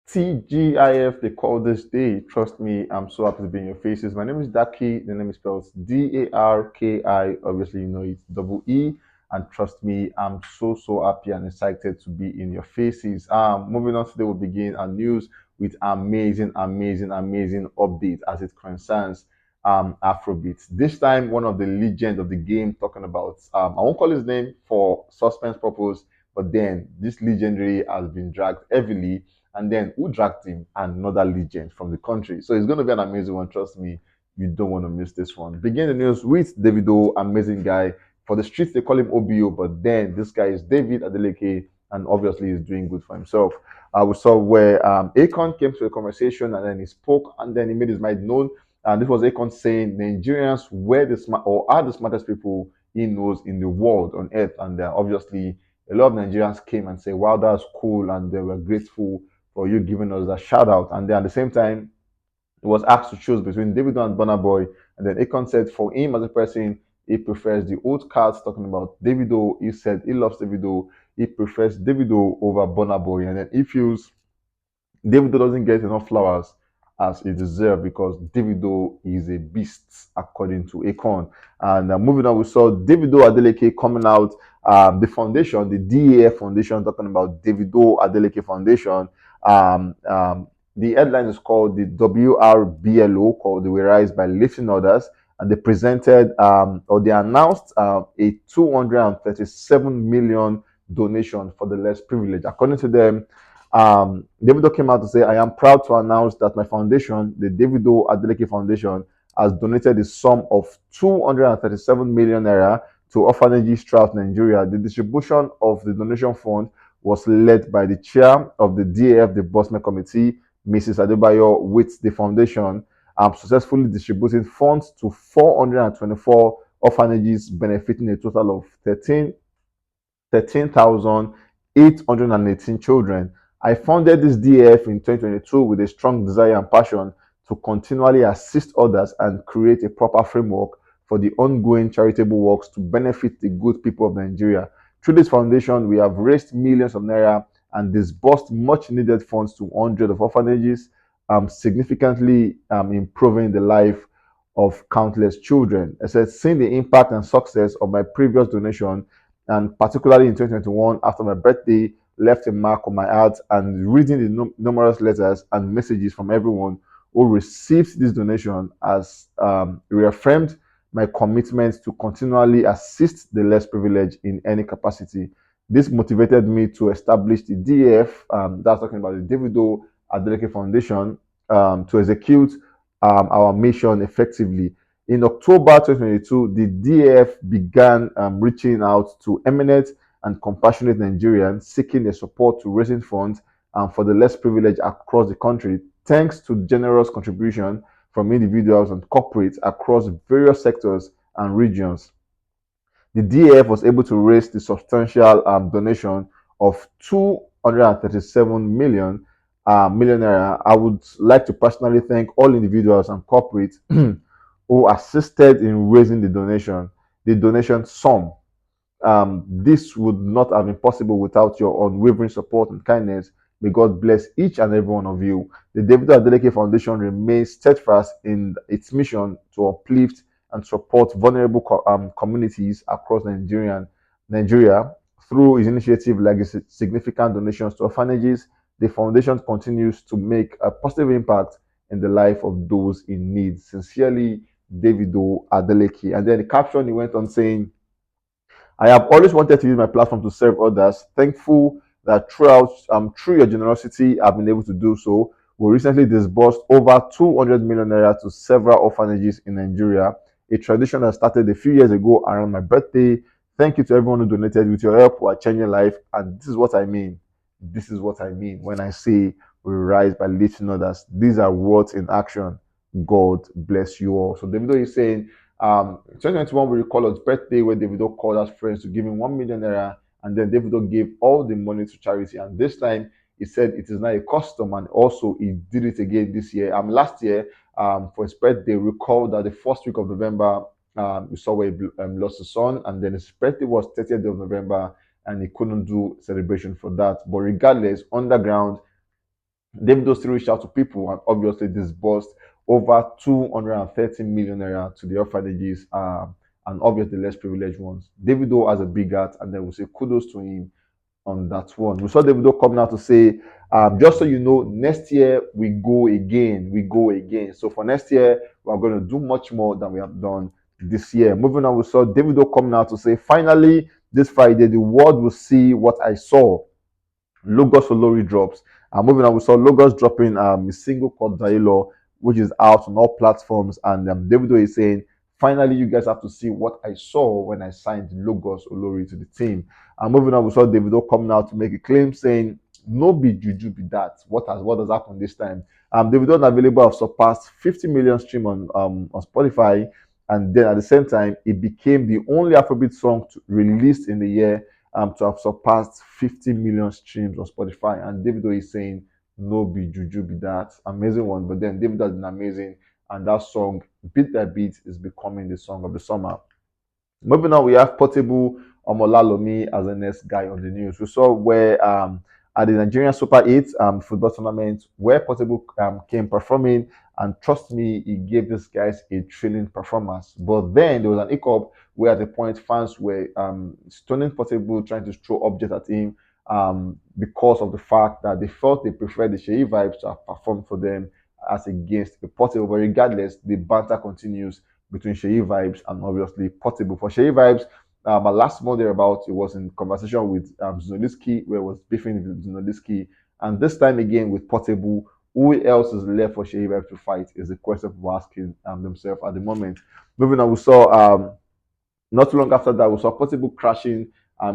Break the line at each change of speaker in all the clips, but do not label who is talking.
TGIF, they call this day. Trust me, I'm so happy to be in your faces. My name is Daki. The name is spelled Darki. Obviously, you know it's double E. And trust me, I'm so happy and excited to be in your faces. Moving on today, we'll begin our news with amazing update as it concerns Afrobeats. This time, one of the legends of the game talking about, I won't call his name for suspense purpose, but then this legendary has been dragged heavily, and then who dragged him? Another legend from the country. So it's going to be an amazing one. Trust me, you don't want to miss this one. Begin the news with Davido, amazing guy. For the streets, they call him OBO, but then this guy is David Adeleke, and obviously he's doing good for himself. We saw where Akon came to a conversation and then he spoke and then he made his mind known. And this was Akon saying Nigerians were the smart or are the smartest people he knows in the world on earth. And obviously a lot of Nigerians came and said, wow, that's cool, and they were grateful for you giving us a shout out. And then at the same time, he was asked to choose between Davido and Burna Boy. And then Akon said for him as a person, he prefers the old cards talking about Davido. He said he loves Davido. He prefers Davido over Burna Boy. And then he feels Davido doesn't get enough flowers as he deserves because Davido is a beast, according to Akon. And moving on, we saw Davido Adeleke coming out. The foundation, the DAF Foundation, talking about Davido Adeleke Foundation. Um, um, the headline is called the WRBLO, called the We Rise by Lifting Others. And they presented or they announced a 237 million donation for the less privileged. According to them, Davido came out to say, I am proud to announce that my foundation, the Davido Adeleke Foundation, has donated a sum of 237 million naira to orphanages throughout Nigeria. The distribution of the donation fund was led by the chair of the DAF, the Bosman Committee, Mrs. Adebayo, with the foundation successfully distributing funds to 424 orphanages, benefiting a total of 13,818 children. I founded this DAF in 2022 with a strong desire and passion to continually assist others and create a proper framework for the ongoing charitable works to benefit the good people of Nigeria. Through this foundation, we have raised millions of naira and disbursed much needed funds to hundreds of orphanages, significantly improving the life of countless children. I said, seeing the impact and success of my previous donation, and particularly in 2021 after my birthday, left a mark on my heart, and reading the numerous letters and messages from everyone who received this donation has reaffirmed my commitment to continually assist the less privileged in any capacity. This motivated me to establish the DAF, that's talking about the Davido Adeleke Foundation, to execute our mission effectively. In October 2022, the DAF began reaching out to eminent and compassionate Nigerians seeking their support to raising funds for the less privileged across the country, thanks to generous contribution from individuals and corporates across various sectors and regions. The DAF was able to raise the substantial donation of 237 million millionaire. I would like to personally thank all individuals and corporates who assisted in raising the donation sum. This would not have been possible without your unwavering support and kindness. May God bless each and every one of you. The Davido Adeleke Foundation remains steadfast in its mission to uplift and support vulnerable communities across Nigeria through its initiative like significant donations to orphanages. The foundation continues to make a positive impact in the life of those in need. Sincerely, Davido Adeleke. And then the caption he went on saying, I have always wanted to use my platform to serve others. Thankful that through your generosity, I've been able to do so. We recently disbursed over 200 million naira to several orphanages in Nigeria, a tradition that started a few years ago around my birthday. Thank you to everyone who donated. With your help, we are changing life, and this is what I mean. This is what I mean when I say we rise by lifting others. These are words in action. God bless you all. So Davido is saying 2021 we recall his birthday where Davido called us friends to give him 1 million naira, and then Davido gave all the money to charity. And this time he said it is not a custom, and also he did it again this year. Last year for his birthday, recall that the first week of November we saw where he lost his son, and then his birthday was 30th of November, and he couldn't do celebration for that. But regardless, underground Davido still reached out to people and obviously disbursed over 230 million naira to the orphanages, and obviously less privileged ones. Davido has a big heart, and then we say kudos to him on that one. We saw Davido coming out to say, just so you know, next year we go again. We go again. So for next year, we are going to do much more than we have done this year. Moving on, we saw Davido coming out to say, finally, this Friday, the world will see what I saw. Logos Olori drops. Moving on, we saw Logos dropping a single called Dailo, which is out on all platforms. And Davido is saying, finally, you guys have to see what I saw when I signed Logos Olori to the team. Moving on, we saw Davido coming out to make a claim saying, no be juju be that. What has happened this time? Davido and available have surpassed 50 million stream on Spotify, and then at the same time, it became the only Afrobeat song released in the year to have surpassed 50 million streams on Spotify. And Davido is saying, no be juju be that. Amazing one. But then Davido has been amazing. And that song, Beat by Beat, is becoming the song of the summer. Moving on, we have Portable Omolalomi as the next guy on the news. We saw where at the Nigerian Super 8 football tournament where Portable came performing, and trust me, he gave these guys a thrilling performance. But then there was an hiccup where at the point fans were stoning Portable, trying to throw objects at him because of the fact that they felt they preferred the Sheyi vibes to have performed for them as against the Portable. But regardless, the banter continues between Sheyi Vibes and obviously Portable. For Sheyi Vibes, last month thereabout, it was in conversation with Zunoliski, where it was beefing with Zunoliski. And this time again with Portable, who else is left for Sheyi Vibes to fight is the question people asking themselves at the moment. Moving on, we saw not too long after that, we saw Portable crashing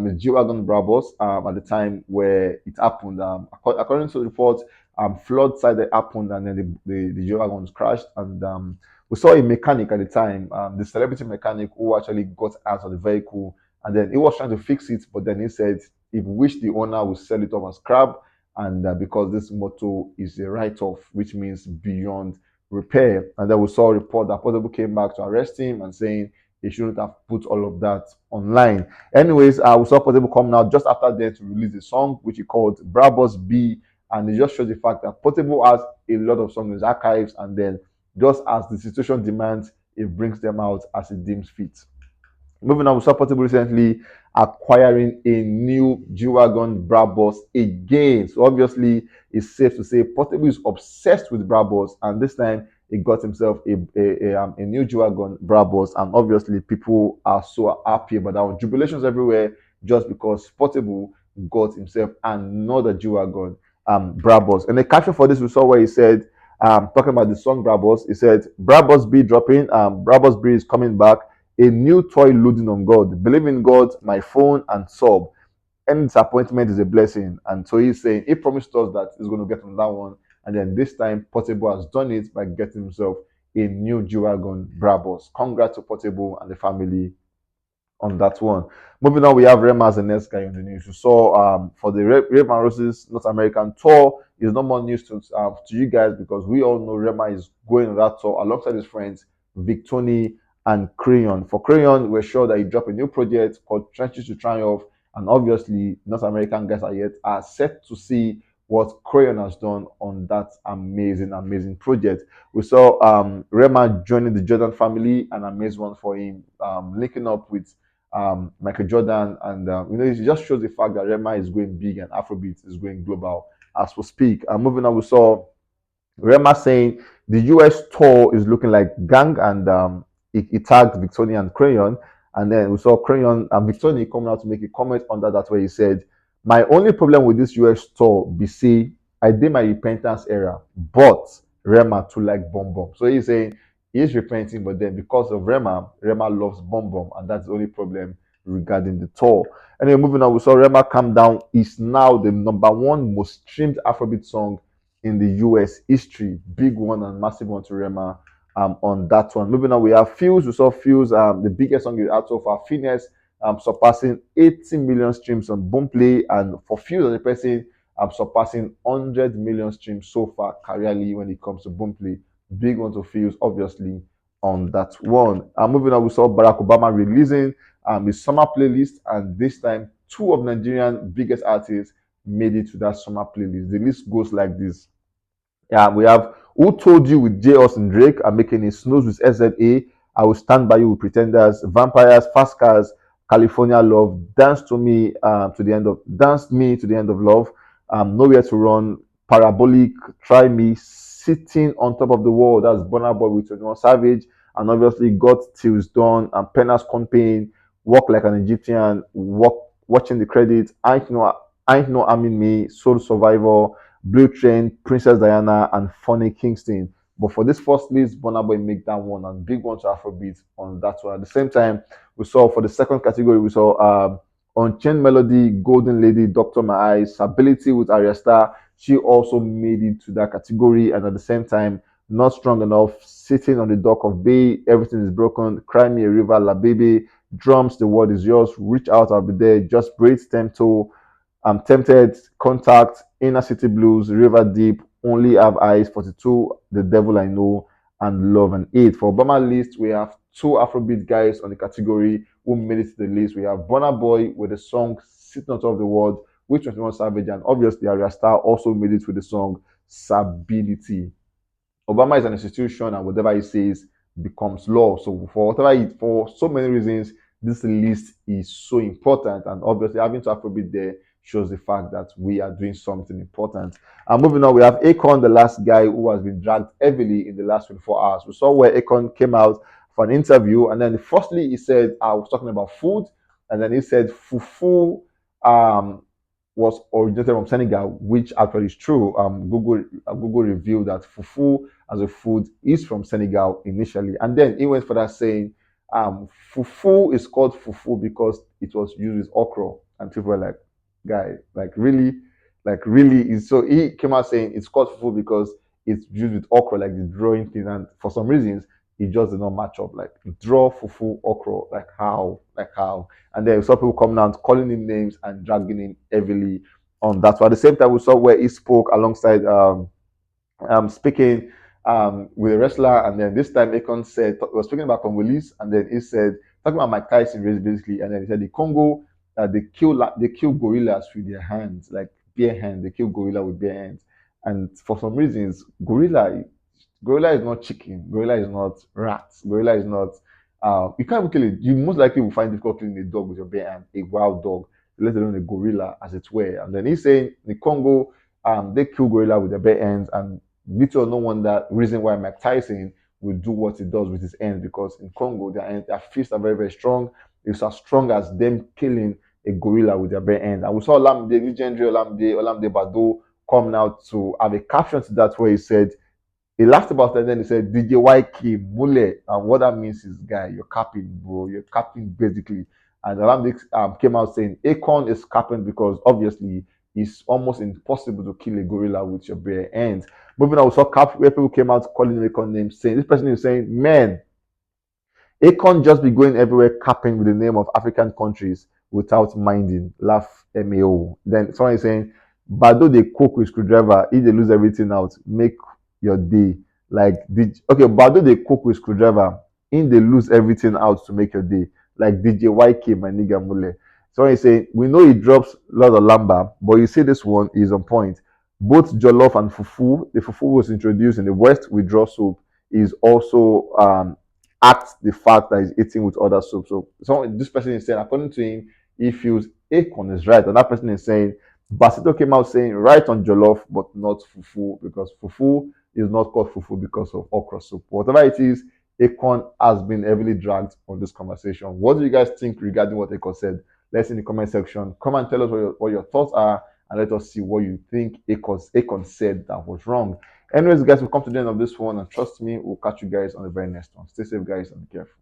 his G-Wagon Brabus at the time where it happened. According to reports, flood side happened, and then the G-Wagon was crashed. And we saw a mechanic at the time, the celebrity mechanic who actually got out of the vehicle, and then he was trying to fix it, but then he said he wished the owner would sell it off as scrap, and because this motor is a write-off, which means beyond repair. And then we saw a report that Portable came back to arrest him and saying he shouldn't have put all of that online. Anyways, we saw Portable coming out just after that to release a song which he called Brabus B, and it just shows the fact that Portable has a lot of songs in his archives, and then just as the situation demands, it brings them out as it deems fit. Moving on, we saw Portable recently acquiring a new G-Wagon Brabus again. So obviously, it's safe to say Portable is obsessed with Brabus, and this time he got himself a new G-Wagon Brabus, and obviously people are so happy about that one. Jubilations everywhere just because Portable got himself another G-Wagon Brabus. And the caption for this we saw where he said, talking about the song Brabus, he said, Brabus B dropping, Brabus B is coming back, a new toy loading on God. Believe in God, my phone, and sub. Any disappointment is a blessing. And so he's saying he promised us that he's going to get on that one. And then this time, Portable has done it by getting himself a new G-Wagon Brabus. Congrats to Portable and the family on that one. Moving on, we have Rema as the next guy on the news. You saw for the Rema Rose's North American tour is no more news to you guys because we all know Rema is going on that tour alongside his friends Victony and Crayon. For Crayon, we're sure that he dropped a new project called Trenches to Triumph, and obviously North American guys are set to see what Crayon has done on that amazing project. We saw Rema joining the Jordan family, an amazing one for him, linking up with Michael Jordan, and it just shows the fact that Rema is going big and Afrobeat is going global as we speak. Moving on, we saw Rema saying the US tour is looking like gang, and he tagged Victony and Crayon, and then we saw Crayon and Victony coming out to make a comment under that where he said, "My only problem with this US tour be say I did my repentance era, but Rema too like Bomb Bomb." So he's saying he's repenting, but then because of Rema, Rema loves Bomb Bomb, and that's the only problem regarding the tour. Anyway, moving on, we saw Rema Calm Down is now the number one most streamed Afrobeat song in the US history. Big one and massive one to Rema on that one. Moving on, we have Fuse. We saw Fuse, the biggest song out so far, Finesse, surpassing 80 million streams on Boomplay, and for Fuse as a person, surpassing 100 million streams so far careerly when it comes to Boomplay. Big one to Fuse, obviously, on that one. Moving on, we saw Barack Obama releasing his summer playlist, and this time, two of Nigerian biggest artists made it to that summer playlist. The list goes like this: Yeah, we have Who Told You with J. Austin Drake. I'm making it Snooze with SZA. I Will Stand By You with Pretenders. Vampires, Fast Cars, California Love. Dance Me to the End of Love. Nowhere to Run. Parabolic. Try Me. Sitting on Top of the World. That's Burna Boy with 21 Savage. And obviously got Till's Dawn and Penna's Campaign. Walk Like an Egyptian. Watching the credits. I ain't no Arming Me. Soul Survivor. Blue Train, Princess Diana, and Funny Kingston. But for this first list, Burna Boy make that one and big one to Afrobeat on that one. At the same time, we saw for the second category, we saw Unchained Melody, Golden Lady, Doctor My Eyes, Stability with Arya Star. She also made it to that category. And at the same time, Not Strong Enough, Sitting on the Dock of Bay, Everything is Broken, Cry Me a River, La Baby, Drums, The World is Yours, Reach Out, I'll Be There, Just Breathe, Tempo, I'm Tempted, Contact, Inner City Blues, River Deep, Only Have Eyes, 42, The Devil I Know, and Love and Hate. For Obama list, we have two Afrobeat guys on the category who made it to the list. We have Burna Boy with the song Sitting on Top of the World with 21 Savage, and obviously Arya Star also made it with the song Stability. Obama is an institution, and whatever he says becomes law. So for so many reasons, this list is so important, and obviously having to Afrobeat there shows the fact that we are doing something important. And moving on, we have Akon, the last guy who has been dragged heavily in the last 24 hours. We saw where Akon came out for an interview, and then firstly he said I was talking about food, and then he said fufu um, was originated from Senegal, which actually is true. Google revealed that fufu as a food is from Senegal initially. And then he went for that saying, fufu is called fufu because it was used with okra. And people were like, guy, like really? Like really? So he came out saying it's called fufu because it's used with okra, like the drawing thing. And for some reasons, it just did not match up. Like draw fufu okra, like how? Like how? And then we saw people coming out calling him names and dragging him heavily on that. So at the same time, we saw where he spoke alongside speaking with a wrestler, and then this time Akon said he was speaking about Congolese, and then he said talking about Mike Tyson race basically, and then he said the Congo they kill gorillas with their hands, like bare hands. They kill gorilla with bare hands, and for some reasons, gorilla is not chicken, gorilla is not rat, gorilla is not. You can't even kill it. You most likely will find difficult killing a dog with your bare hand, a wild dog, let alone a gorilla, as it were. And then he's saying the Congo, they kill gorilla with their bare hands, and little or no wonder reason why Mike Tyson will do what he does with his hands, because in Congo their fists are very very strong. It's as strong as them killing a gorilla with their bare hands. And we saw Olamide, legendary Olamide Bado, come out to have a caption to that where he said he laughed about it, and then he said DJ YK Mule, and what that means is, guy, you're capping, bro, you're capping basically. And Olamide came out saying Akon is capping because obviously it's almost impossible to kill a gorilla with your bare hands. Moving on, we saw cap where people came out calling Akon names, saying this person is saying, man, Akon just be going everywhere capping with the name of African countries without minding. Laugh MAO. Then someone is saying, Bado they cook with screwdriver, if they lose everything out, make your day. Like did okay, Bado they cook with screwdriver, in they lose everything out to make your day. Like DJ YK, my nigga Mule. Someone is saying, we know he drops a lot of lamba, but you see this one is on point. Both jollof and fufu, the fufu was introduced in the West with draw soup, is also act the fact that he's eating with other soup. So this person is saying, according to him, he feels Akon is right. And that person is saying, Basito came out saying, right on jollof, but not fufu, because fufu is not called fufu because of okra soup. Whatever it is, Akon has been heavily dragged on this conversation. What do you guys think regarding what Akon said? Let's in the comment section. Come and tell us what your thoughts are, and let us see what you think Akon said that was wrong. Anyways, guys, we'll come to the end of this one, and trust me, we'll catch you guys on the very next one. Stay safe, guys, and be careful.